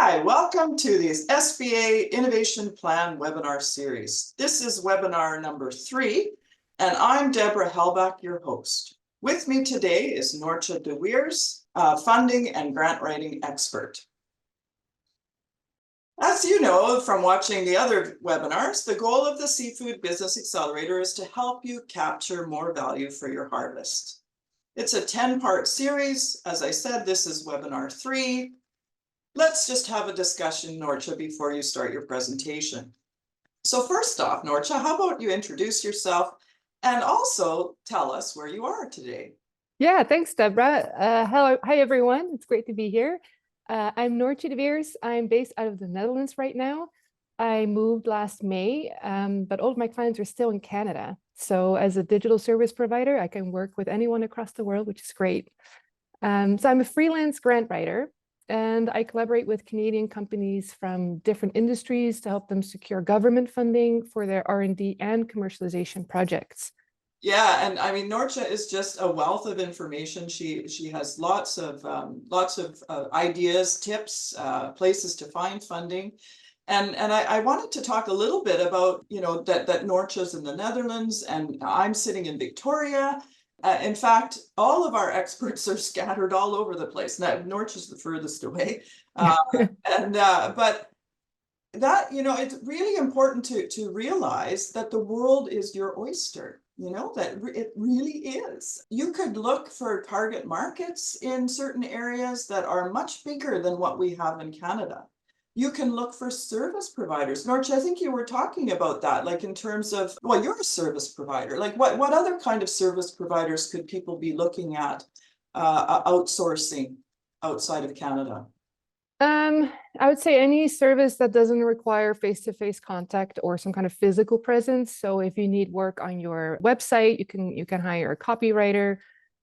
Hi, welcome to the SBA Innovation Plan webinar series. This is webinar number 3, and I'm Deborah Helbach, your host. With me today is Noortje de Weers, funding and grant writing expert. As you know from watching the other webinars, the goal of the Seafood Business Accelerator is to help you capture more value for your harvest. It's a 10-part series. As I said, this is webinar 3. Let's just have a discussion, Noortje, before you start your presentation. So first off, Noortje, how about you introduce yourself and also tell us where you are today? Yeah, thanks, Deborah. Hi, everyone. It's great to be here. I'm Noortje de Weers. I'm based out of the Netherlands right now. I moved last May, but all of my clients are still in Canada. So as a digital service provider, I can work with anyone across the world, which is great. So I'm a freelance grant writer, and I collaborate with Canadian companies from different industries to help them secure government funding for their R&D and commercialization projects. Yeah, and I mean, Noortje is just a wealth of information. She has lots of ideas, tips, places to find funding. And I wanted to talk a little bit about, that Noortje's in the Netherlands and I'm sitting in Victoria. In fact, all of our experts are scattered all over the place. Now, Noortje's the furthest away. But that, it's really important to realize that the world is your oyster, that it really is. You could look for target markets in certain areas that are much bigger than what we have in Canada. You can look for service providers. Noortje, I think you were talking about that, like in terms of, well, you're a service provider. Like what other kind of service providers could people be looking at outsourcing outside of Canada? I would say any service that doesn't require face-to-face contact or some kind of physical presence. So if you need work on your website, you can hire a copywriter,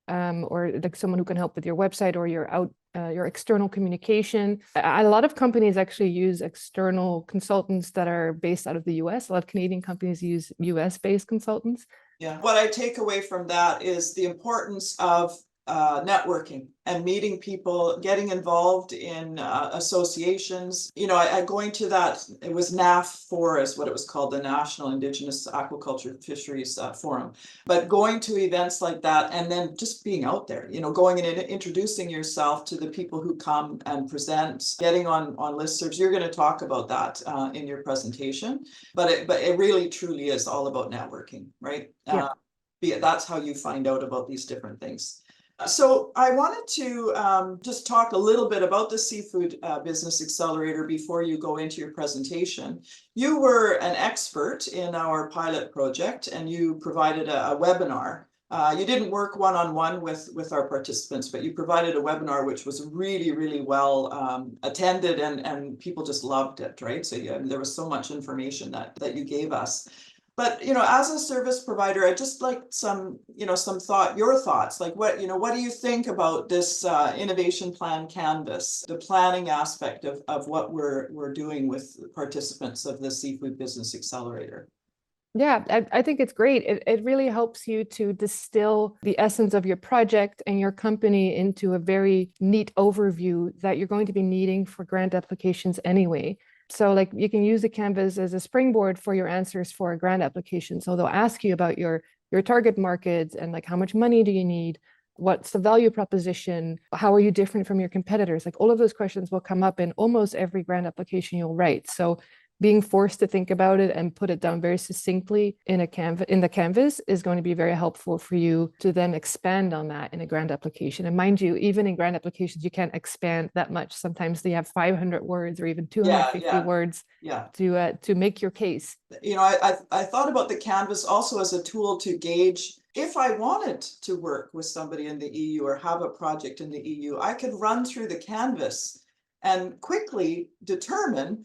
or like someone who can help with your website or your external communication. A lot of companies actually use external consultants that are based out of the US. A lot of Canadian companies use US-based consultants. Yeah, what I take away from that is the importance of networking and meeting people, getting involved in associations. I going to that, it was NAF4 is what it was called, the National Indigenous Aquaculture Fisheries Forum. But going to events like that and then just being out there, going and introducing yourself to the people who come and present, getting on listservs. You're going to talk about that in your presentation, but it really truly is all about networking, right? Yeah. That's how you find out about these different things. So I wanted to just talk a little bit about the Seafood Business Accelerator before you go into your presentation. You were an expert in our pilot project and you provided a webinar. You didn't work one-on-one with our participants, but you provided a webinar which was really, really well attended and people just loved it, right? So there was so much information that you gave us. But, as a service provider, I'd just like your thoughts, like what do you think about this innovation plan canvas, the planning aspect of what we're doing with participants of the Seafood Business Accelerator? Yeah, I think it's great. It really helps you to distill the essence of your project and your company into a very neat overview that you're going to be needing for grant applications anyway. So like you can use the canvas as a springboard for your answers for a grant application. So they'll ask you about your target markets and like how much money do you need? What's the value proposition? How are you different from your competitors? Like all of those questions will come up in almost every grant application you'll write. So being forced to think about it and put it down very succinctly in the canvas is going to be very helpful for you to then expand on that in a grant application. And mind you, even in grant applications, you can't expand that much. Sometimes they have 500 words or even 250 words to make your case. I thought about the canvas also as a tool to gauge if I wanted to work with somebody in the EU or have a project in the EU, I could run through the canvas and quickly determine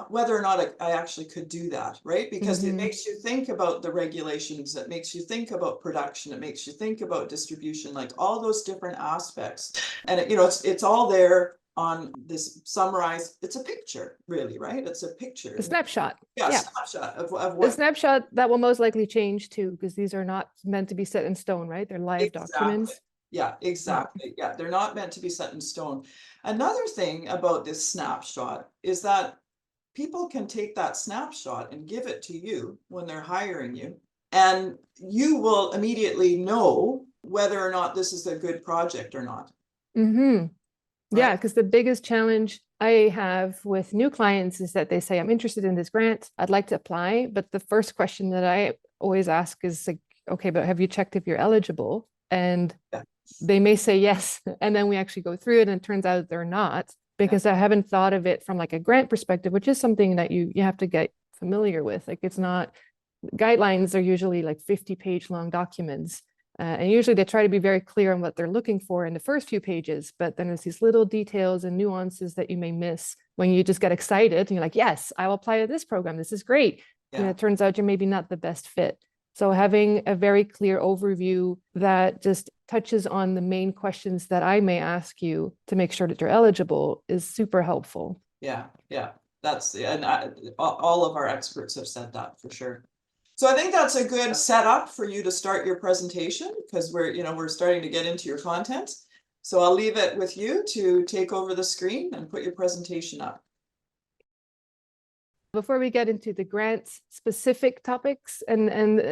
whether or not I actually could do that, right? Because it makes you think about the regulations, it makes you think about production, it makes you think about distribution, like all those different aspects. And it's all there on this summarized, it's a picture, really, right? It's a picture. A snapshot. Yeah. Snapshot of what. A snapshot that will most likely change too, because these are not meant to be set in stone, right? They're live documents. Yeah, exactly. Yeah, they're not meant to be set in stone. Another thing about this snapshot is that people can take that snapshot and give it to you when they're hiring you, and you will immediately know whether or not this is a good project or not. Mm-hmm. Yeah, Right? because the biggest challenge I have with new clients is that they say, I'm interested in this grant, I'd like to apply. But the first question that I always ask is like, okay, but have you checked if you're eligible? And Yeah. they may say yes. And then we actually go through it and it turns out they're not, because I haven't thought of it from like a grant perspective, which is something that you have to get familiar with. Like it's not, guidelines are usually like 50-page long documents. And usually they try to be very clear on what they're looking for in the first few pages, but then there's these little details and nuances that you may miss when you just get excited and you're like, yes, I will apply to this program. This is great. Yeah. And it turns out you're maybe not the best fit. So having a very clear overview that just touches on the main questions that I may ask you to make sure that you're eligible is super helpful. Yeah, yeah, all of our experts have said that for sure. So I think that's a good setup for you to start your presentation, because we're starting to get into your content. So I'll leave it with you to take over the screen and put your presentation up. Before we get into the grant specific topics and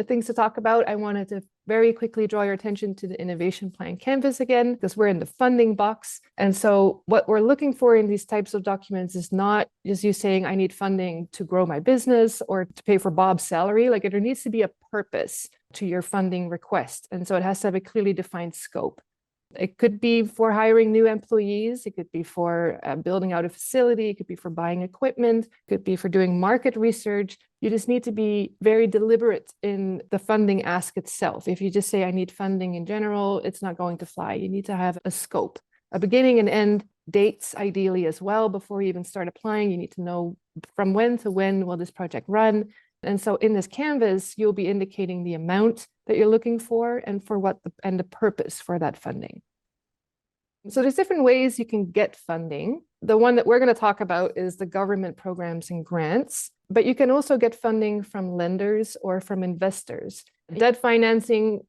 things to talk about, I wanted to very quickly draw your attention to the innovation plan canvas again, because we're in the funding box. And so what we're looking for in these types of documents is not just you saying, I need funding to grow my business or to pay for Bob's salary. Like there needs to be a purpose to your funding request. And so it has to have a clearly defined scope. It could be for hiring new employees. It could be for building out a facility. It could be for buying equipment. It could be for doing market research. You just need to be very deliberate in the funding ask itself. If you just say, I need funding in general, it's not going to fly. You need to have a scope, a beginning and end, dates ideally as well. Before you even start applying, you need to know from when to when will this project run. And so in this canvas, you'll be indicating the amount that you're looking for and for what the purpose for that funding. So there's different ways you can get funding. The one that we're going to talk about is the government programs and grants, but you can also get funding from lenders or from investors. Debt financing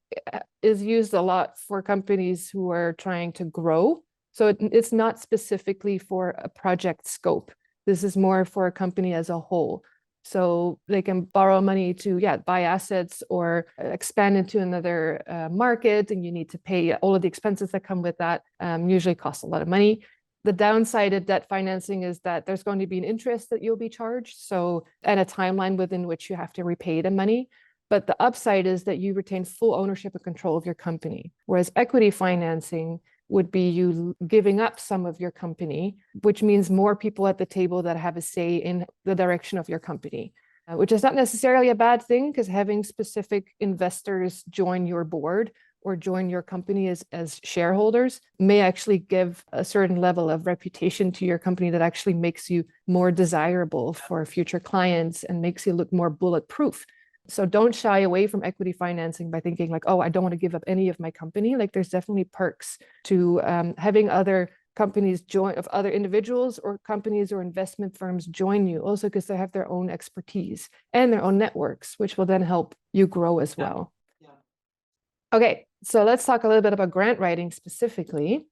is used a lot for companies who are trying to grow. So it's not specifically for a project scope. This is more for a company as a whole. So they can borrow money to, buy assets or expand into another market, and you need to pay all of the expenses that come with that. Usually costs a lot of money. The downside of debt financing is that there's going to be an interest that you'll be charged, and a timeline within which you have to repay the money. But the upside is that you retain full ownership and control of your company. Whereas equity financing would be you giving up some of your company, which means more people at the table that have a say in the direction of your company, which is not necessarily a bad thing, because having specific investors join your board or join your company as shareholders may actually give a certain level of reputation to your company that actually makes you more desirable for future clients and makes you look more bulletproof. So don't shy away from equity financing by thinking like, oh, I don't want to give up any of my company. Like there's definitely perks to having other companies join, of other individuals or companies or investment firms join you, also because they have their own expertise and their own networks, which will then help you grow as well. Yeah. Okay, so let's talk a little bit about grant writing specifically.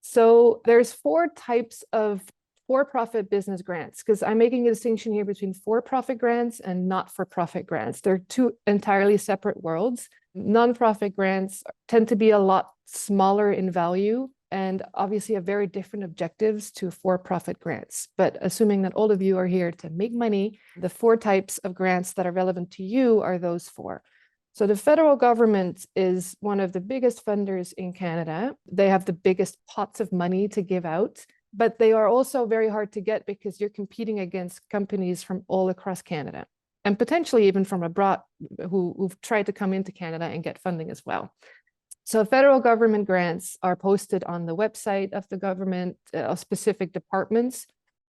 So there's 4 types of for-profit business grants, because I'm making a distinction here between for-profit grants and not-for-profit grants. They're 2 entirely separate worlds. Non-profit grants tend to be a lot smaller in value and obviously have very different objectives to for-profit grants. But assuming that all of you are here to make money, the 4 types of grants that are relevant to you are those 4. So the federal government is one of the biggest funders in Canada. They have the biggest pots of money to give out, but they are also very hard to get because you're competing against companies from all across Canada and potentially even from abroad who've tried to come into Canada and get funding as well. So federal government grants are posted on the website of the government, of specific departments.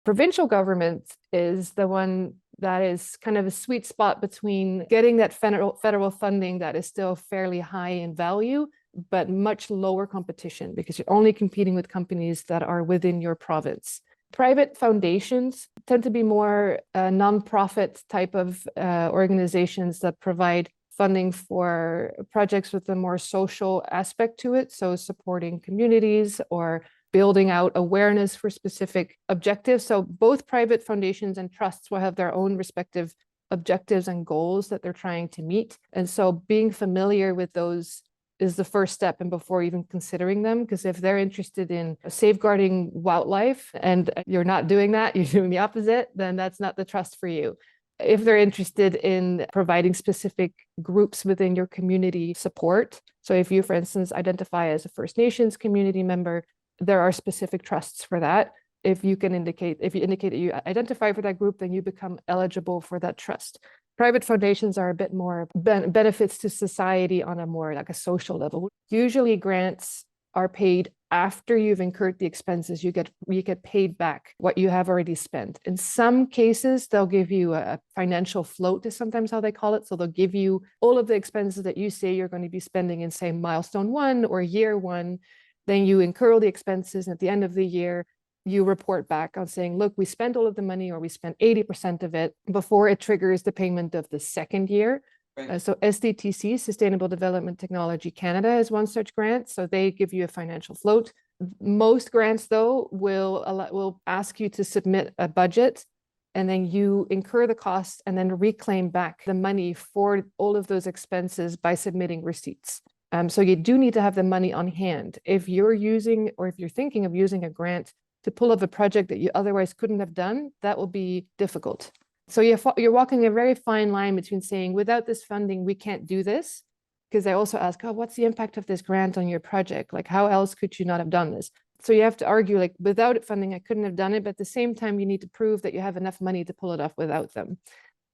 Provincial government is the one that is kind of a sweet spot between getting that federal funding that is still fairly high in value, but much lower competition because you're only competing with companies that are within your province. Private foundations tend to be more nonprofit type of organizations that provide funding for projects with a more social aspect to it. So supporting communities or building out awareness for specific objectives. So both private foundations and trusts will have their own respective objectives and goals that they're trying to meet. And so being familiar with those is the first step, and before even considering them, because if they're interested in safeguarding wildlife and you're not doing that, you're doing the opposite, then that's not the trust for you. If they're interested in providing specific groups within your community support, so if you, for instance, identify as a First Nations community member, there are specific trusts for that. If you indicate that you identify for that group, then you become eligible for that trust. Private foundations are a bit more benefits to society on a more like a social level. Usually grants are paid after you've incurred the expenses. You get paid back what you have already spent. In some cases, they'll give you a financial float is sometimes how they call it. So they'll give you all of the expenses that you say you're going to be spending in, say, milestone 1 or year 1. Then you incur all the expenses, and at the end of the year, you report back on saying, look, we spent all of the money, or we spent 80% of it, before it triggers the payment of the second year. Right. So SDTC, Sustainable Development Technology Canada, is one such grant. So they give you a financial float. Most grants, though, will ask you to submit a budget, and then you incur the cost and then reclaim back the money for all of those expenses by submitting receipts. So you do need to have the money on hand. If you're using, or if you're thinking of using a grant to pull up a project that you otherwise couldn't have done, that will be difficult. So you're walking a very fine line between saying, without this funding, we can't do this. Because they also ask, oh, what's the impact of this grant on your project? Like, how else could you not have done this? So you have to argue, like, without funding, I couldn't have done it. But at the same time, you need to prove that you have enough money to pull it off without them.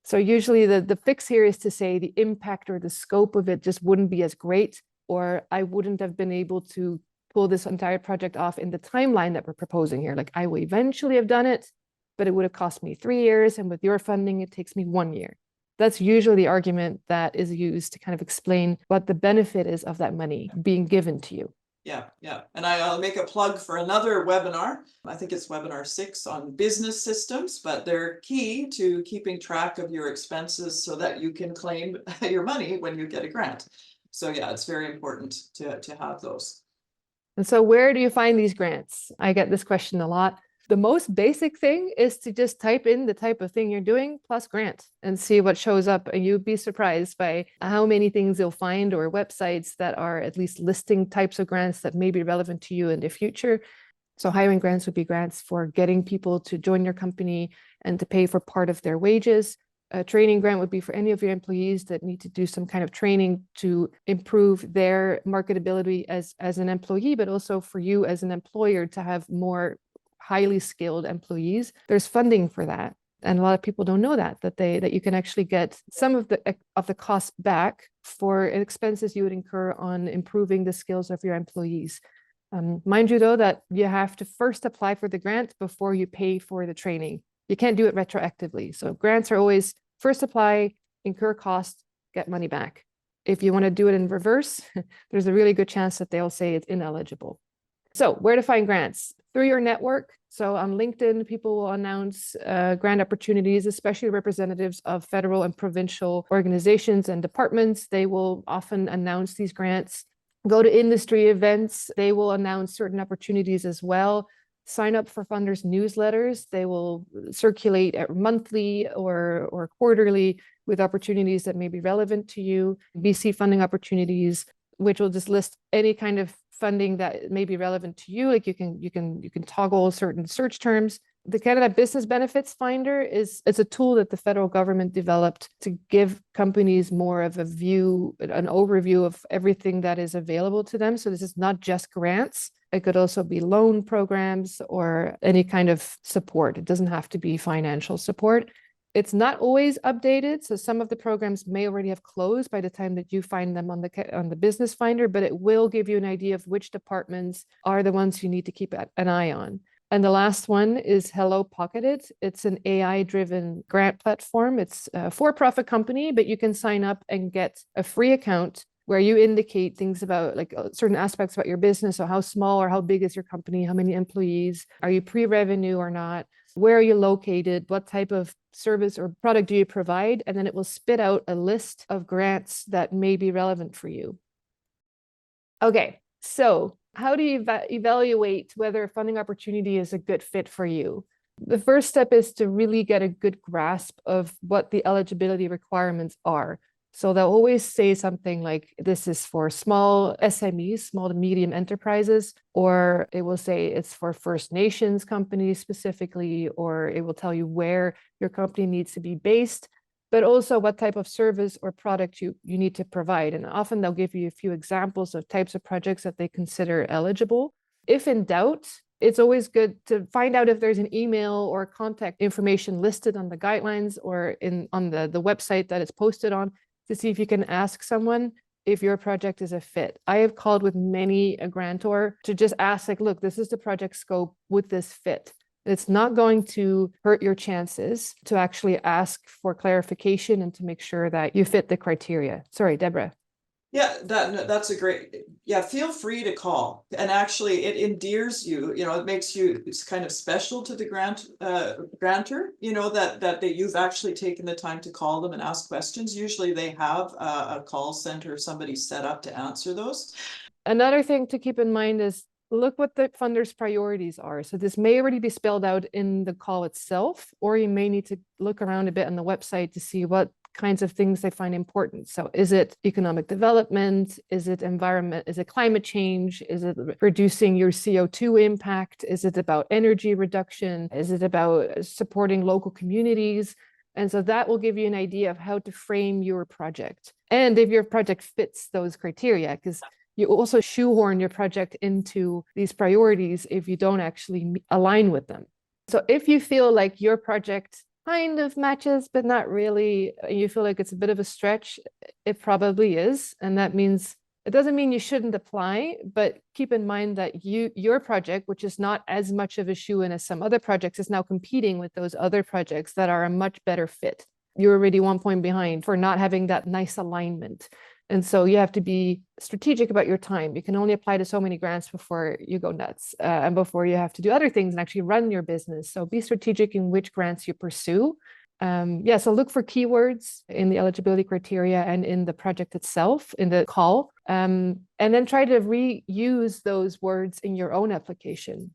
So usually the fix here is to say the impact or the scope of it just wouldn't be as great, or I wouldn't have been able to pull this entire project off in the timeline that we're proposing here. Like, I will eventually have done it, but it would have cost me 3 years. And with your funding, it takes me 1 year. That's usually the argument that is used to kind of explain what the benefit is of that money being given to you. Yeah. And I'll make a plug for another webinar. I think it's webinar 6 on business systems, but they're key to keeping track of your expenses so that you can claim your money when you get a grant. So yeah, it's very important to have those. And so where do you find these grants? I get this question a lot. The most basic thing is to just type in the type of thing you're doing plus grant and see what shows up. And you'd be surprised by how many things you'll find, or websites that are at least listing types of grants that may be relevant to you in the future. So hiring grants would be grants for getting people to join your company and to pay for part of their wages. A training grant would be for any of your employees that need to do some kind of training to improve their marketability as an employee, but also for you as an employer to have more highly skilled employees. There's funding for that. And a lot of people don't know that you can actually get some of the cost back for expenses you would incur on improving the skills of your employees. Mind you, though, that you have to first apply for the grant before you pay for the training. You can't do it retroactively. So grants are always first apply, incur costs, get money back. If you want to do it in reverse, there's a really good chance that they'll say it's ineligible. So where to find grants? Through your network. So on LinkedIn, people will announce grant opportunities, especially representatives of federal and provincial organizations and departments. They will often announce these grants. Go to industry events. They will announce certain opportunities as well. Sign up for funders' newsletters. They will circulate monthly or quarterly with opportunities that may be relevant to you. BC funding opportunities, which will just list any kind of funding that may be relevant to you. Like you can toggle certain search terms. The Canada Business Benefits Finder it's a tool that the federal government developed to give companies more of an overview of everything that is available to them. So this is not just grants. It could also be loan programs or any kind of support. It doesn't have to be financial support. It's not always updated. So some of the programs may already have closed by the time that you find them on the Business Finder, but it will give you an idea of which departments are the ones you need to keep an eye on. And the last one is Hello Pocketed. It's an AI-driven grant platform. It's a for-profit company, but you can sign up and get a free account where you indicate things about like certain aspects about your business. So how small or how big is your company? How many employees? Are you pre-revenue or not? where are you located, what type of service or product do you provide, and then it will spit out a list of grants that may be relevant for you. Okay, so how do you evaluate whether a funding opportunity is a good fit for you? The first step is to really get a good grasp of what the eligibility requirements are. So they'll always say something like, this is for small SMEs, small to medium enterprises, or it will say it's for First Nations companies specifically, or it will tell you where your company needs to be based, but also what type of service or product you need to provide. And often they'll give you a few examples of types of projects that they consider eligible. If in doubt, it's always good to find out if there's an email or contact information listed on the guidelines or on the website that it's posted on, to see if you can ask someone if your project is a fit. I have called with many a grantor to just ask, like, look, this is the project scope, would this fit? It's not going to hurt your chances to actually ask for clarification and to make sure that you fit the criteria. Sorry, Deborah. Yeah, that's a great, yeah, feel free to call. And actually it endears you, it makes you kind of special to the grantor, that you've actually taken the time to call them and ask questions. Usually they have a call center, somebody set up to answer those. Another thing to keep in mind is look what the funder's priorities are. So this may already be spelled out in the call itself, or you may need to look around a bit on the website to see what kinds of things they find important. So is it economic development? Is it environment? Is it climate change? Is it reducing your CO2 impact? Is it about energy reduction? Is it about supporting local communities? And so that will give you an idea of how to frame your project. And if your project fits those criteria, because you also shoehorn your project into these priorities if you don't actually align with them. So if you feel like your project kind of matches, but not really, you feel like it's a bit of a stretch, it probably is. And that means, it doesn't mean you shouldn't apply, but keep in mind that your project, which is not as much of a shoe-in as some other projects, is now competing with those other projects that are a much better fit. You're already 1 point behind for not having that nice alignment. And so you have to be strategic about your time. You can only apply to so many grants before you go nuts and before you have to do other things and actually run your business. So be strategic in which grants you pursue. So look for keywords in the eligibility criteria and in the project itself, in the call, and then try to reuse those words in your own application.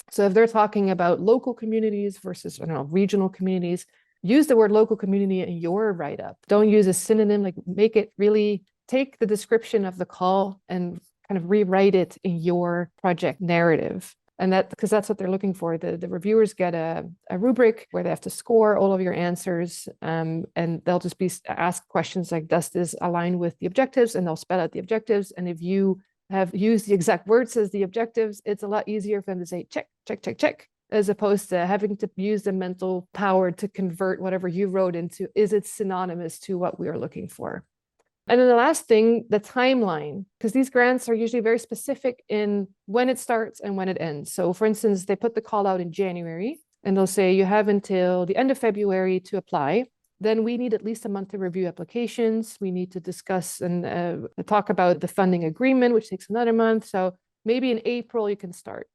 So if they're talking about local communities versus, regional communities, use the word local community in your write-up. Don't use a synonym, like make it really, take the description of the call and kind of rewrite it in your project narrative. And because that's what they're looking for. The reviewers get a rubric where they have to score all of your answers, and they'll just be asked questions like, does this align with the objectives? And they'll spell out the objectives. And if you have used the exact words as the objectives, it's a lot easier for them to say, check, check, check, check, as opposed to having to use the mental power to convert whatever you wrote into, is it synonymous to what we are looking for? And then the last thing, the timeline, because these grants are usually very specific in when it starts and when it ends. So for instance, they put the call out in January and they'll say you have until the end of February to apply. Then we need at least a month to review applications. We need to discuss and talk about the funding agreement, which takes another month. So maybe in April you can start.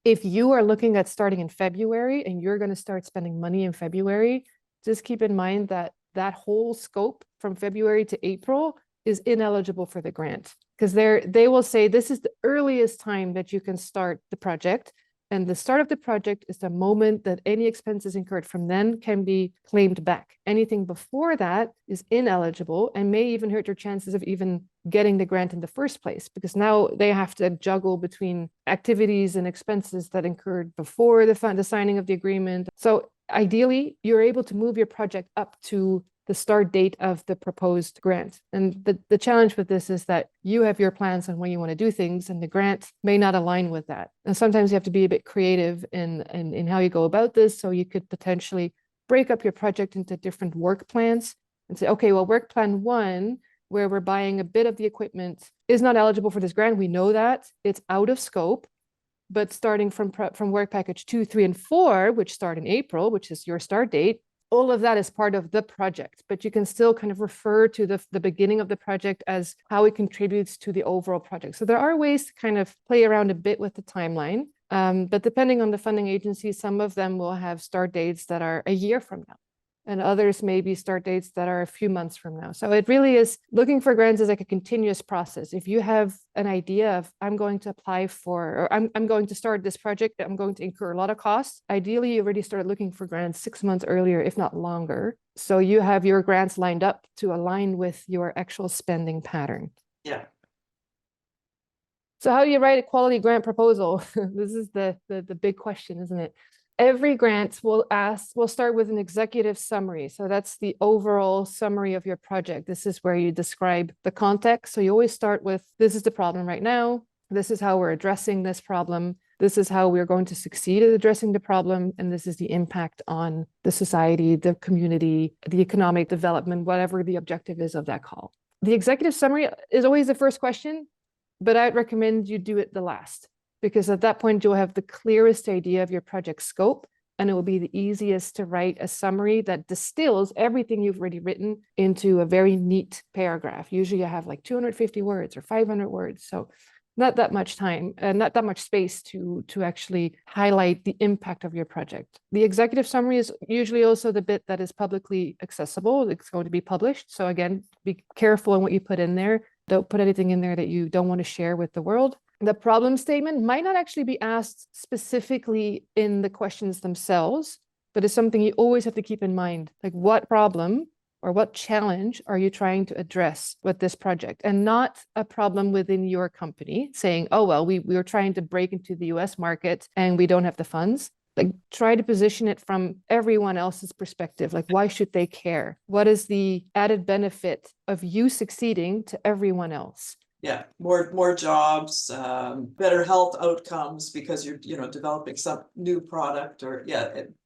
If you are looking at starting in February and you're going to start spending money in February, just keep in mind that that whole scope from February to April is ineligible for the grant, because they will say this is the earliest time that you can start the project. And the start of the project is the moment that any expenses incurred from then can be claimed back. Anything before that is ineligible and may even hurt your chances of even getting the grant in the first place, because now they have to juggle between activities and expenses that incurred before the signing of the agreement. So ideally, you're able to move your project up to the start date of the proposed grant. And the challenge with this is that you have your plans on when you want to do things, and the grant may not align with that. And sometimes you have to be a bit creative in how you go about this. So you could potentially break up your project into different work plans and say, okay, well, work plan 1, where we're buying a bit of the equipment, is not eligible for this grant. We know that it's out of scope. But starting from work package 2, 3, and 4, which start in April, which is your start date, all of that is part of the project, but you can still kind of refer to the beginning of the project as how it contributes to the overall project. So there are ways to kind of play around a bit with the timeline. But depending on the funding agency, some of them will have start dates that are a year from now, and others may be start dates that are a few months from now. So it really is, looking for grants is like a continuous process. If you have an idea of, I'm going to apply for, or I'm going to start this project, I'm going to incur a lot of costs, ideally you already started looking for grants 6 months earlier, if not longer. So you have your grants lined up to align with your actual spending pattern. Yeah. So how do you write a quality grant proposal? This is the big question, isn't it? Every grant will start with an executive summary. So that's the overall summary of your project. This is where you describe the context. So you always start with, this is the problem right now. This is how we're addressing this problem. This is how we're going to succeed at addressing the problem. And this is the impact on the society, the community, the economic development, whatever the objective is of that call. The executive summary is always the first question, but I'd recommend you do it the last, because at that point you'll have the clearest idea of your project scope, and it will be the easiest to write a summary that distills everything you've already written into a very neat paragraph. Usually you have like 250 words or 500 words. So not that much time and not that much space to actually highlight the impact of your project. The executive summary is usually also the bit that is publicly accessible. It's going to be published. So again, be careful in what you put in there. Don't put anything in there that you don't want to share with the world. The problem statement might not actually be asked specifically in the questions themselves, but it's something you always have to keep in mind. Like, what problem or what challenge are you trying to address with this project? And not a problem within your company saying, oh, well, we were trying to break into the US market and we don't have the funds. Like, try to position it from everyone else's perspective. Like, why should they care? What is the added benefit of you succeeding to everyone else? Yeah, more jobs, better health outcomes because you're, developing some new product or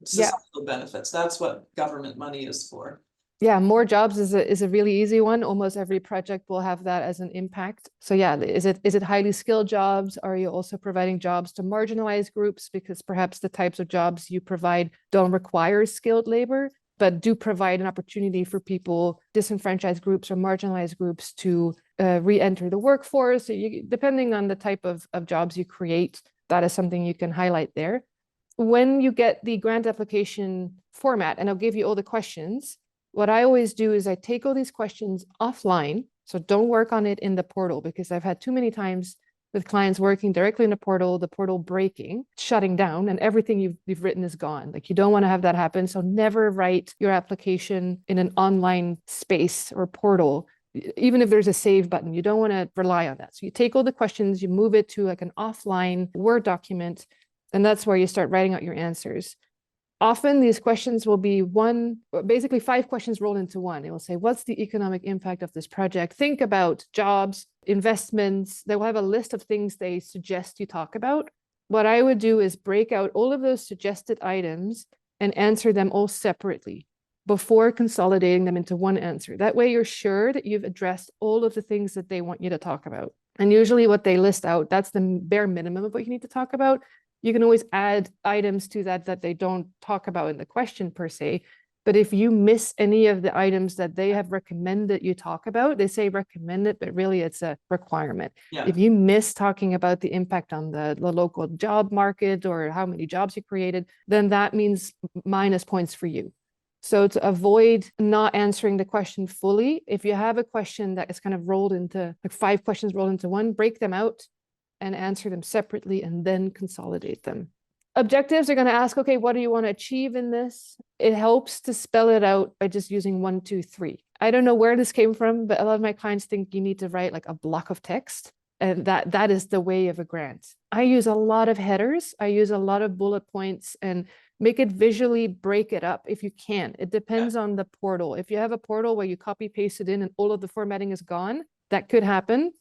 societal benefits. That's what government money is for. Yeah, more jobs is a really easy one. Almost every project will have that as an impact. So yeah, is it highly skilled jobs? Are you also providing jobs to marginalized groups? Because perhaps the types of jobs you provide don't require skilled labor, but do provide an opportunity for people, disenfranchised groups or marginalized groups, to re-enter the workforce. So depending on the type of jobs you create, that is something you can highlight there. When you get the grant application format, and I'll give you all the questions, what I always do is I take all these questions offline. So don't work on it in the portal, because I've had too many times with clients working directly in the portal breaking, shutting down, and everything you've written is gone. Like, you don't want to have that happen. So never write your application in an online space or portal, even if there's a save button. You don't want to rely on that. So you take all the questions, you move it to like an offline Word document, and that's where you start writing out your answers. Often these questions will be basically 5 questions rolled into one. It will say, what's the economic impact of this project? Think about jobs, investments. They will have a list of things they suggest you talk about. What I would do is break out all of those suggested items and answer them all separately before consolidating them into one answer. That way you're sure that you've addressed all of the things that they want you to talk about. And usually what they list out, that's the bare minimum of what you need to talk about. You can always add items to that they don't talk about in the question per se. But if you miss any of the items that they have recommended you talk about, they say recommended, but really it's a requirement. Yeah. If you miss talking about the impact on the local job market or how many jobs you created, then that means minus points for you. So to avoid not answering the question fully, if you have a question that is kind of rolled into like 5 questions rolled into one, break them out and answer them separately and then consolidate them. Objectives are going to ask, okay, what do you want to achieve in this? It helps to spell it out by just using 1, 2, 3. I don't know where this came from, but a lot of my clients think you need to write like a block of text, and that is the way of a grant. I use a lot of headers. I use a lot of bullet points and make it visually, break it up if you can. It depends on the portal. If you have a portal where you copy paste it in and all of the formatting is gone, that could happen.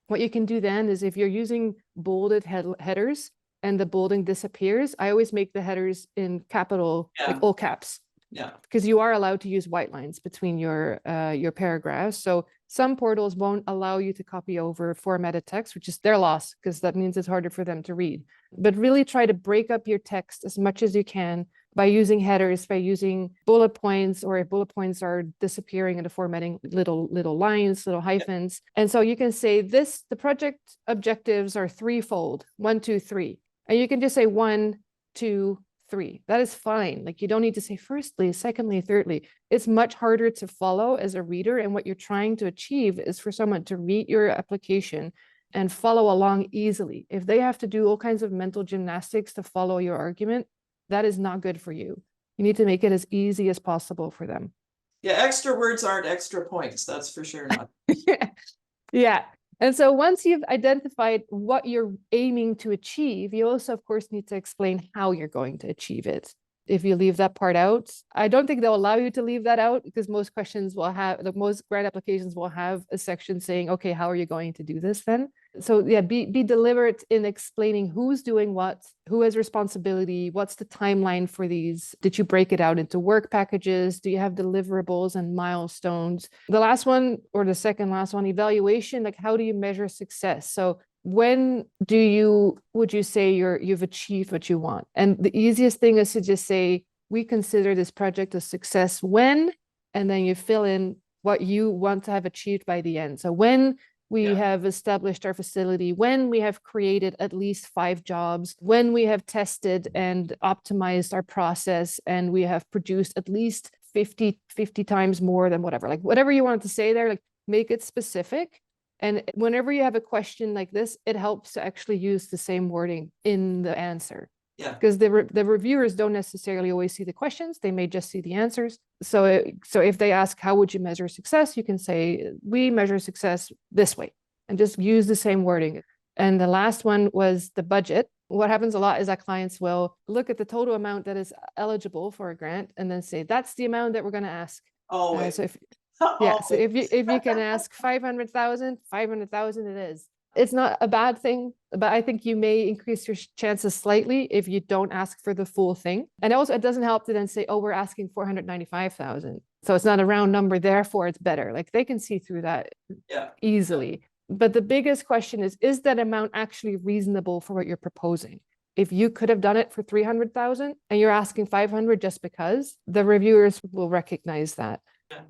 What you can do then is, if you're using bolded headers and the bolding disappears, I always make the headers in capital, like all caps. Yeah. Because you are allowed to use white lines between your paragraphs. So some portals won't allow you to copy over formatted text, which is their loss, because that means it's harder for them to read. But really try to break up your text as much as you can by using headers, by using bullet points, or if bullet points are disappearing into formatting, little lines, little hyphens. And so you can say the project objectives are threefold, 1, 2, 3. And you can just say 1, 2, 3. That is fine. Like you don't need to say firstly, secondly, thirdly. It's much harder to follow as a reader. And what you're trying to achieve is for someone to read your application and follow along easily. If they have to do all kinds of mental gymnastics to follow your argument, that is not good for you. You need to make it as easy as possible for them. Yeah, extra words aren't extra points. That's for sure not. Yeah. And so once you've identified what you're aiming to achieve, you also, of course, need to explain how you're going to achieve it. If you leave that part out, I don't think they'll allow you to leave that out because most questions will have, most grant applications will have a section saying, okay, how are you going to do this then? So yeah, be deliberate in explaining who's doing what, who has responsibility, what's the timeline for these? Did you break it out into work packages? Do you have deliverables and milestones? The last one, or the second last one, evaluation, like how do you measure success? So when would you say you've achieved what you want? And the easiest thing is to just say, we consider this project a success when, and then you fill in what you want to have achieved by the end. So when we have established our facility, when we have created at least 5 jobs, when we have tested and optimized our process, and we have produced at least 50 times more than whatever, like whatever you want to say there, like make it specific. And whenever you have a question like this, it helps to actually use the same wording in the answer. Yeah. Because the reviewers don't necessarily always see the questions, they may just see the answers. So if they ask, how would you measure success? You can say, we measure success this way, and just use the same wording. And the last one was the budget. What happens a lot is that clients will look at the total amount that is eligible for a grant and then say, that's the amount that we're going to ask. Always. So if you can ask 500,000, 500,000 it is. It's not a bad thing, but I think you may increase your chances slightly if you don't ask for the full thing. And also it doesn't help to then say, oh, we're asking 495,000. So it's not a round number, therefore it's better. Like they can see through that easily. But the biggest question is that amount actually reasonable for what you're proposing? If you could have done it for 300,000 and you're asking 500 just because, the reviewers will recognize that.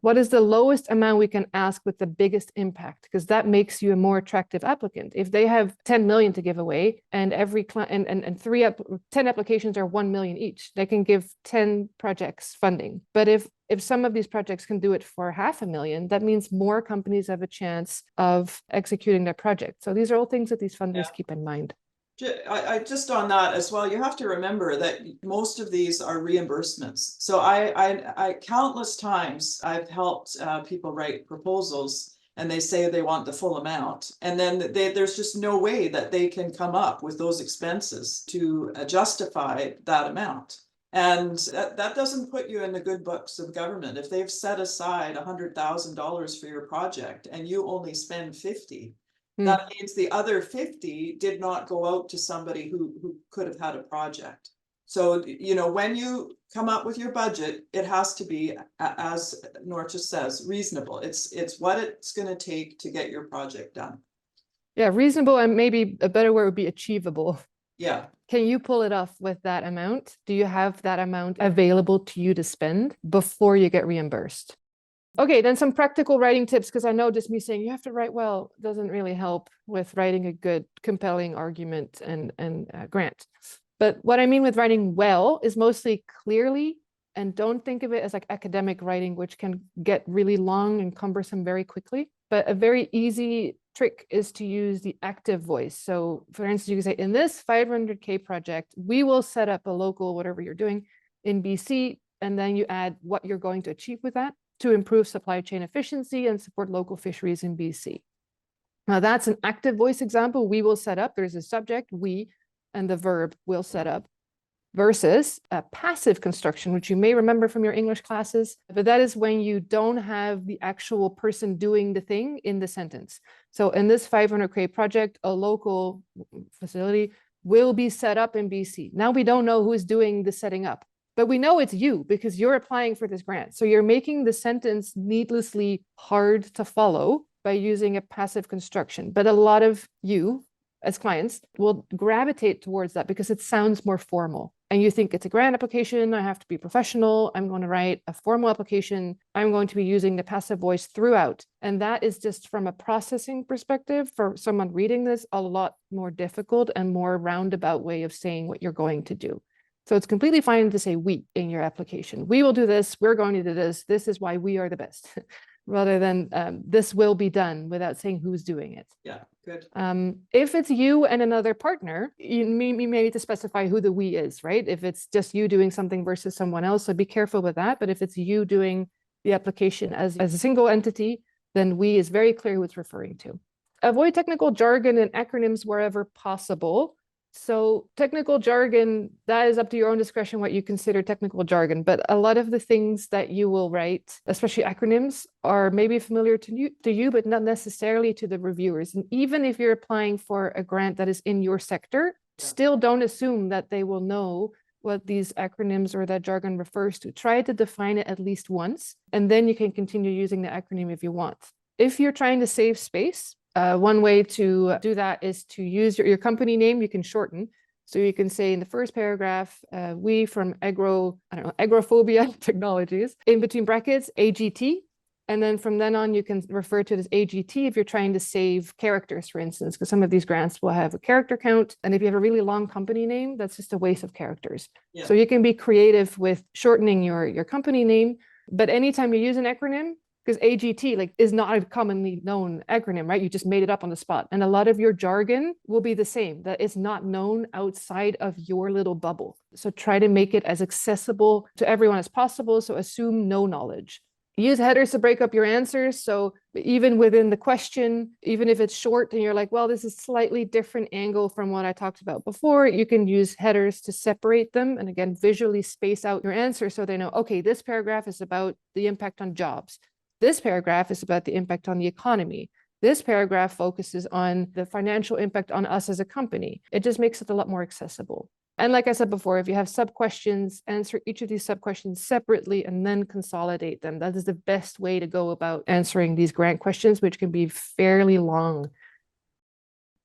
What is the lowest amount we can ask with the biggest impact? Because that makes you a more attractive applicant. If they have 10 million to give away and every client and 10 applications are 1 million each, they can give 10 projects funding. But if some of these projects can do it for 500,000, that means more companies have a chance of executing their project. So these are all things that these funders keep in mind. I just on that as well, you have to remember that most of these are reimbursements. So I countless times I've helped people write proposals and they say they want the full amount. And then there's just no way that they can come up with those expenses to justify that amount. And that doesn't put you in the good books of government. If they've set aside $100,000 for your project and you only spend 50, that means the other 50 did not go out to somebody who could have had a project. So, you know, when you come up with your budget, it has to be, as Noortje says, reasonable. It's what it's going to take to get your project done. Yeah, reasonable, and maybe a better word would be achievable. Yeah. Can you pull it off with that amount? Do you have that amount available to you to spend before you get reimbursed? Okay, then some practical writing tips, because I know just me saying you have to write well doesn't really help with writing a good, compelling argument and grant. But what I mean with writing well is mostly clearly, and don't think of it as like academic writing, which can get really long and cumbersome very quickly. But a very easy trick is to use the active voice. So for instance, you can say, in this 500K project, we will set up a local, whatever you're doing in BC, and then you add what you're going to achieve with that to improve supply chain efficiency and support local fisheries in BC. Now that's an active voice example. We will set up, there's a subject, we, and the verb will set up, versus a passive construction, which you may remember from your English classes, but that is when you don't have the actual person doing the thing in the sentence. So in this 500K project, a local facility will be set up in BC. Now we don't know who is doing the setting up, but we know it's you because you're applying for this grant. So you're making the sentence needlessly hard to follow by using a passive construction. But a lot of you as clients will gravitate towards that because it sounds more formal. and you think it's a grant application, I have to be professional, I'm going to write a formal application, I'm going to be using the passive voice throughout. And that is just from a processing perspective, for someone reading this, a lot more difficult and more roundabout way of saying what you're going to do. So it's completely fine to say we in your application. We will do this, we're going to do this, this is why we are the best, rather than this will be done, without saying who's doing it. Yeah, good. If it's you and another partner, you may need to specify who the we is, right? If it's just you doing something versus someone else, so be careful with that. But if it's you doing the application as a single entity, then we is very clear who it's referring to. Avoid technical jargon and acronyms wherever possible. So technical jargon, that is up to your own discretion what you consider technical jargon, but a lot of the things that you will write, especially acronyms, are maybe familiar to you, but not necessarily to the reviewers. And even if you're applying for a grant that is in your sector, still don't assume that they will know what these acronyms or that jargon refers to. Try to define it at least once, and then you can continue using the acronym if you want. If you're trying to save space, one way to do that is to use your company name. You can shorten. So you can say in the first paragraph, we from Agrophobia Technologies, in between brackets, AGT. And then from then on, you can refer to it as AGT if you're trying to save characters, for instance, because some of these grants will have a character count. And if you have a really long company name, that's just a waste of characters. Yeah. So you can be creative with shortening your company name. But anytime you use an acronym, because AGT is not a commonly known acronym, right? You just made it up on the spot. And a lot of your jargon will be the same, that it's not known outside of your little bubble. So try to make it as accessible to everyone as possible. So assume no knowledge. Use headers to break up your answers. So even within the question, even if it's short and you're like, well, this is a slightly different angle from what I talked about before, you can use headers to separate them. And again, visually space out your answer so they know, okay, this paragraph is about the impact on jobs. This paragraph is about the impact on the economy. This paragraph focuses on the financial impact on us as a company. It just makes it a lot more accessible. And like I said before, if you have sub-questions, answer each of these sub-questions separately and then consolidate them. That is the best way to go about answering these grant questions, which can be fairly long.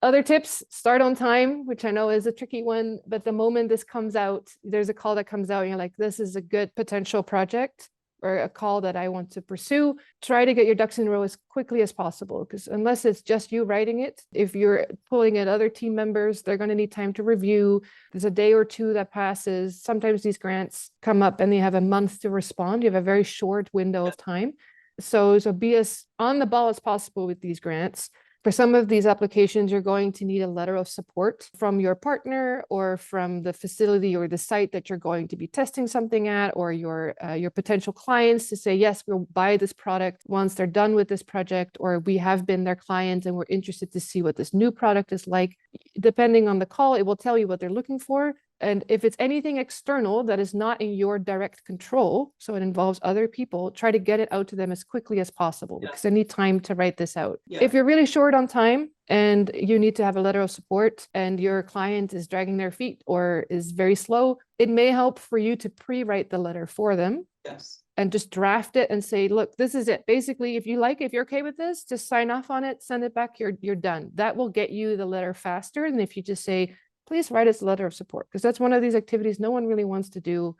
Other tips, start on time, which I know is a tricky one, but the moment this comes out, there's a call that comes out and you're like, this is a good potential project or a call that I want to pursue, try to get your ducks in a row as quickly as possible. Because unless it's just you writing it, if you're pulling in other team members, they're going to need time to review. There's a day or two that passes. Sometimes these grants come up and they have a month to respond. You have a very short window of time. So be as on the ball as possible with these grants. For some of these applications, you're going to need a letter of support from your partner or from the facility or the site that you're going to be testing something at, or your potential clients to say, yes, we'll buy this product once they're done with this project, or we have been their client and we're interested to see what this new product is like. Depending on the call, it will tell you what they're looking for. And if it's anything external that is not in your direct control, so it involves other people, try to get it out to them as quickly as possible because they need time to write this out. If you're really short on time and you need to have a letter of support and your client is dragging their feet or is very slow, it may help for you to pre-write the letter for them. Yes. And just draft it and say, look, this is it. Basically, if you're okay with this, just sign off on it, send it back, you're done. That will get you the letter faster than if you just say, please write us a letter of support, because that's one of these activities no one really wants to do.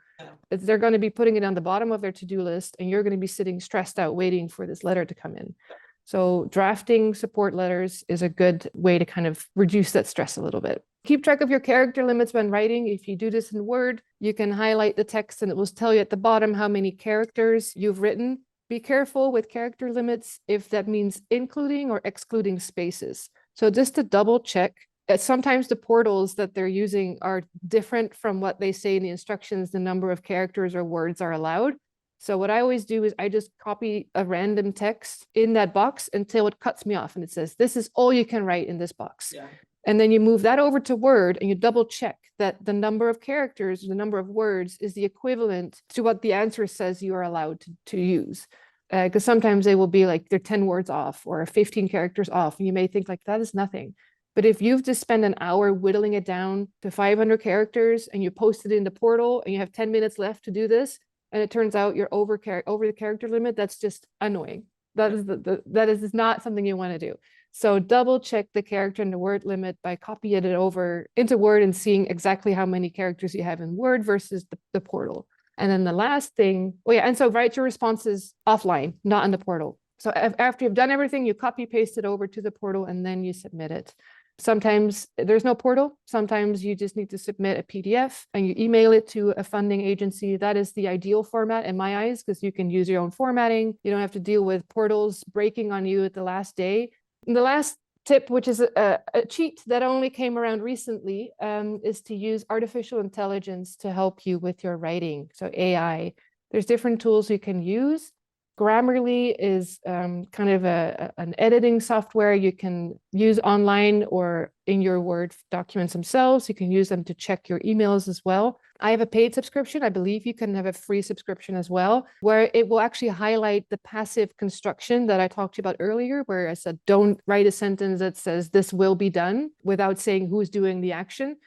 They're going to be putting it on the bottom of their to-do list, and you're going to be sitting stressed out waiting for this letter to come in. So drafting support letters is a good way to kind of reduce that stress a little bit. Keep track of your character limits when writing. If you do this in Word, you can highlight the text and it will tell you at the bottom how many characters you've written. Be careful with character limits if that means including or excluding spaces. So just to double check, sometimes the portals that they're using are different from what they say in the instructions, the number of characters or words are allowed. So what I always do is I just copy a random text in that box until it cuts me off and it says, this is all you can write in this box. Yeah. And then you move that over to Word and you double check that the number of characters, the number of words is the equivalent to what the answer says you are allowed to use. Because sometimes they will be like, they're 10 words off or 15 characters off. And you may think like, that is nothing. But if you've just spent an hour whittling it down to 500 characters and you post it in the portal and you have 10 minutes left to do this, and it turns out you're over the character limit, that's just annoying. That is not something you want to do. So double check the character and the word limit by copying it over into Word and seeing exactly how many characters you have in Word versus the portal. And then the last thing, oh yeah, and so write your responses offline, not in the portal. So after you've done everything, you copy paste it over to the portal and then you submit it. Sometimes there's no portal. Sometimes you just need to submit a PDF and you email it to a funding agency. That is the ideal format in my eyes, because you can use your own formatting. You don't have to deal with portals breaking on you at the last day. And the last tip, which is a cheat that only came around recently, is to use artificial intelligence to help you with your writing. So AI, there's different tools you can use. Grammarly is kind of an editing software you can use online or in your Word documents themselves. You can use them to check your emails as well. I have a paid subscription. I believe you can have a free subscription as well, where it will actually highlight the passive construction that I talked about earlier, where I said, don't write a sentence that says this will be done without saying who's doing the action.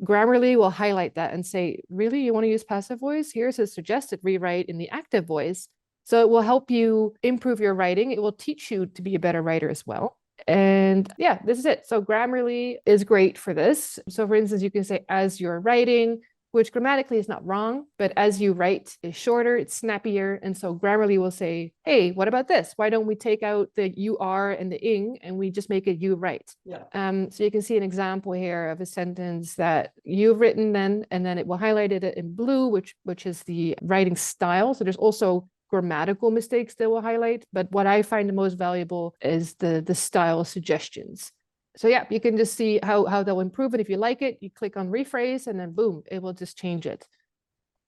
Grammarly will highlight that and say, really, you want to use passive voice? Here's a suggested rewrite in the active voice. So it will help you improve your writing. It will teach you to be a better writer as well. And yeah, this is it. So Grammarly is great for this. So for instance, you can say as you're writing, which grammatically is not wrong, but as you write is shorter, it's snappier. And so Grammarly will say, hey, what about this? Why don't we take out the you are and the ing and we just make it you write? Yeah. So you can see an example here of a sentence that you've written then, and then it will highlight it in blue, which is the writing style. So there's also grammatical mistakes they will highlight, but what I find the most valuable is the style suggestions. So yeah, you can just see how they'll improve it. If you like it, you click on rephrase and then boom, it will just change it.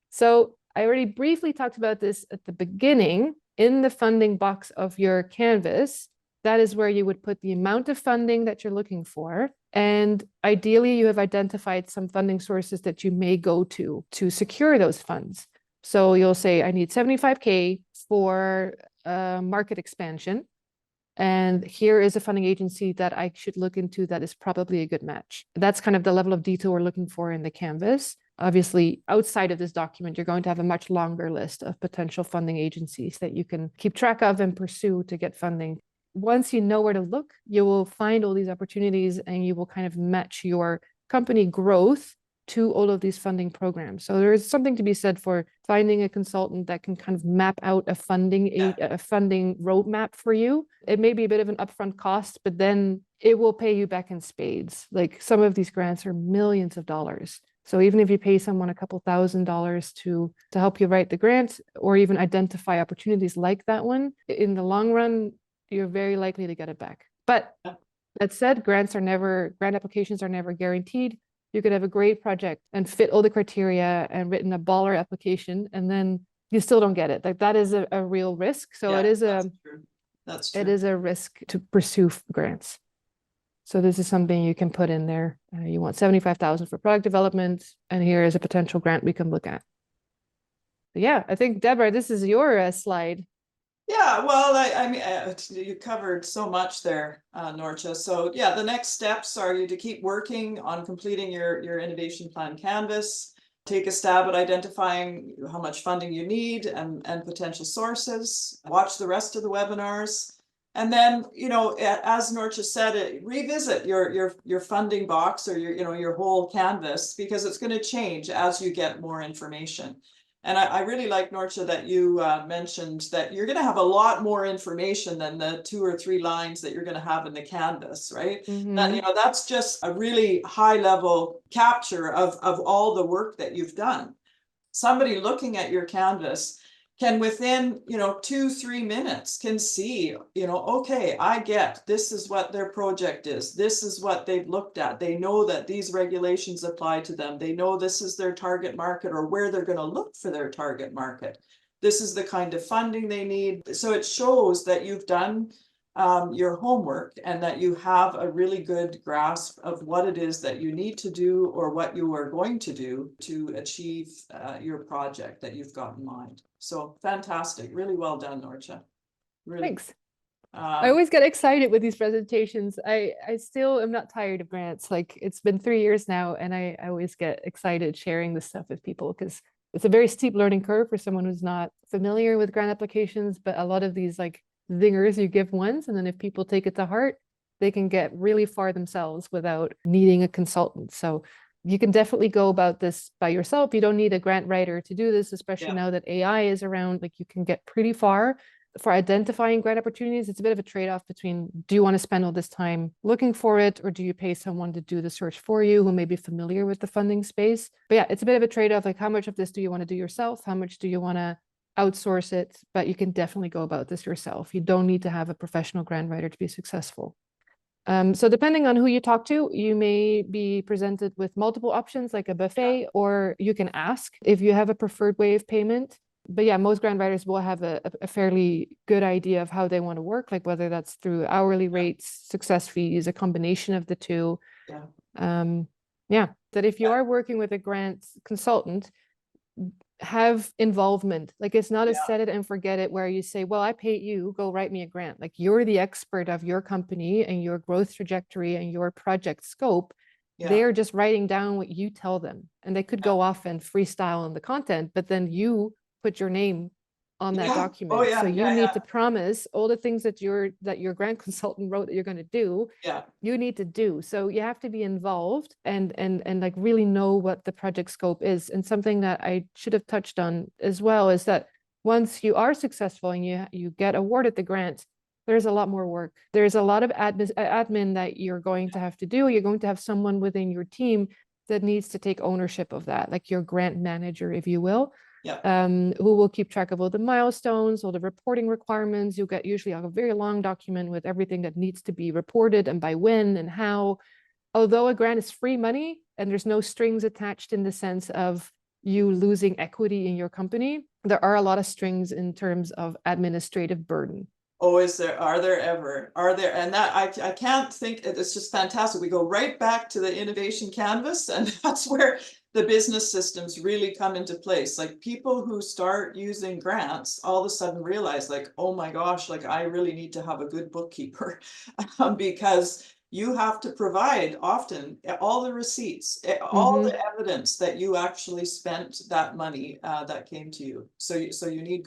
So I already briefly talked about this at the beginning. In the funding box of your Canvas, that is where you would put the amount of funding that you're looking for. And ideally, you have identified some funding sources that you may go to secure those funds. So you'll say, I need 75K for market expansion. And here is a funding agency that I should look into that is probably a good match. That's kind of the level of detail we're looking for in the Canvas. Obviously, outside of this document, you're going to have a much longer list of potential funding agencies that you can keep track of and pursue to get funding. Once you know where to look, you will find all these opportunities and you will kind of match your company growth to all of these funding programs. So there is something to be said for finding a consultant that can kind of map out a funding roadmap for you. It may be a bit of an upfront cost, but then it will pay you back in spades. Like some of these grants are millions of dollars. So even if you pay someone a couple $1,000s to help you write the grant or even identify opportunities like that one, in the long run, you're very likely to get it back. But that said, grant applications are never guaranteed. You could have a great project and fit all the criteria and written a baller application, and then you still don't get it. Like that is a real risk. So it is That's true. it is a risk to pursue grants. So this is something you can put in there. You want 75,000 for product development, and here is a potential grant we can look at. But yeah, I think Deborah, this is your slide. Yeah, well, I mean, you covered so much there, Noortje. So yeah, the next steps are you to keep working on completing your innovation plan canvas, take a stab at identifying how much funding you need and potential sources, watch the rest of the webinars. And then, as Noortje said, revisit your funding box or your whole canvas, because it's going to change as you get more information. And I really like, Noortje, that you mentioned that you're going to have a lot more information than the 2 or 3 lines that you're going to have in the canvas, right? That, that's just a really high level capture of all the work that you've done. Somebody looking at your canvas can within 2-3 minutes can see, okay, I get this is what their project is, this is what they've looked at, they know that these regulations apply to them, they know this is their target market or where they're going to look for their target market, this is the kind of funding they need. So it shows that you've done your homework and that you have a really good grasp of what it is that you need to do or what you are going to do to achieve your project that you've got in mind. So fantastic, really well done, Noortje. Really. Thanks. I always get excited with these presentations. I still am not tired of grants. Like it's been 3 years now, and I always get excited sharing this stuff with people because it's a very steep learning curve for someone who's not familiar with grant applications, but a lot of these like zingers you give once, and then if people take it to heart, they can get really far themselves without needing a consultant. So you can definitely go about this by yourself. You don't need a grant writer to do this, especially now that AI is around. Like, you can get pretty far for identifying grant opportunities. It's a bit of a trade-off between, do you want to spend all this time looking for it, or do you pay someone to do the search for you who may be familiar with the funding space? But yeah, it's a bit of a trade-off. Like, how much of this do you want to do yourself? How much do you want to outsource it? But you can definitely go about this yourself. You don't need to have a professional grant writer to be successful. So depending on who you talk to, you may be presented with multiple options like a buffet, or you can ask if you have a preferred way of payment. But yeah, most grant writers will have a fairly good idea of how they want to work, like whether that's through hourly rates, success fees, a combination of the two. That if you are working with a grant consultant, have involvement. Like, it's not a set it and forget it where you say, well, I pay you, go write me a grant. Like, you're the expert of your company and your growth trajectory and your project scope. They're just writing down what you tell them, and they could go off and freestyle on the content, but then you put your name on that document. So you need to promise all the things that your grant consultant wrote that you're going to do. You need to do. So you have to be involved and like really know what the project scope is. And something that I should have touched on as well is that once you are successful and you get awarded the grant, there's a lot more work. There's a lot of admin that you're going to have to do. You're going to have someone within your team that needs to take ownership of that, like your grant manager, if you will. Who will keep track of all the milestones, all the reporting requirements. You'll get usually a very long document with everything that needs to be reported and by when and how. Although a grant is free money and there's no strings attached in the sense of you losing equity in your company, there are a lot of strings in terms of administrative burden. Oh, is there? Are there ever? Are there? And that I can't think. It's just fantastic. We go right back to the innovation canvas, and that's where the business systems really come into place. Like, people who start using grants all of a sudden realize, like, oh my gosh, like, I really need to have a good bookkeeper because you have to provide often all the receipts, all the evidence that you actually spent that money that came to you. So you need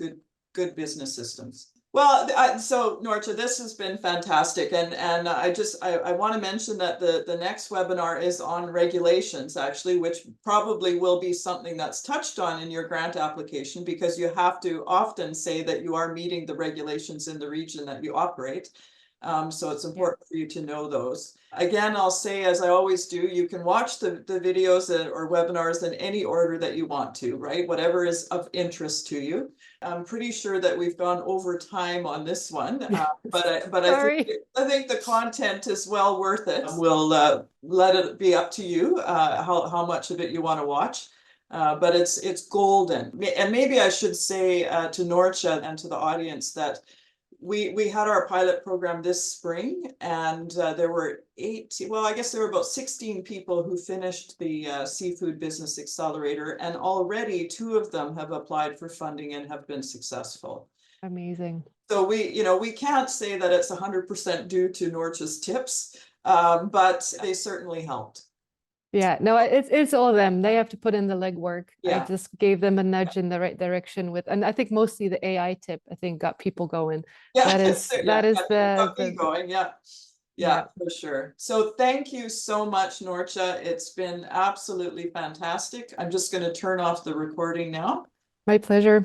good business systems. Well, so Noortje, this has been fantastic, and I want to mention that the next webinar is on regulations, actually, which probably will be something that's touched on in your grant application, because you have to often say that you are meeting the regulations in the region that you operate. So it's important for you to know those. Again, I'll say, as I always do, you can watch the videos or webinars in any order that you want to, right? Whatever is of interest to you. I'm pretty sure that we've gone over time on this one, but I think the content is well worth it. We'll let it be up to you how much of it you want to watch. But it's golden. And maybe I should say to Noortje and to the audience that we had our pilot program this spring, and there were about 16 people who finished the Seafood Business Accelerator, and already 2 of them have applied for funding and have been successful. Amazing. So we can't say that it's 100% due to Noortje's tips, but they certainly helped. Yeah, no, it's all of them. They have to put in the legwork. I just gave them a nudge in the right direction and I think mostly the AI tip, I think, got people going. That is going. Yeah, for sure. So thank you so much, Noortje. It's been absolutely fantastic. I'm just going to turn off the recording now. My pleasure.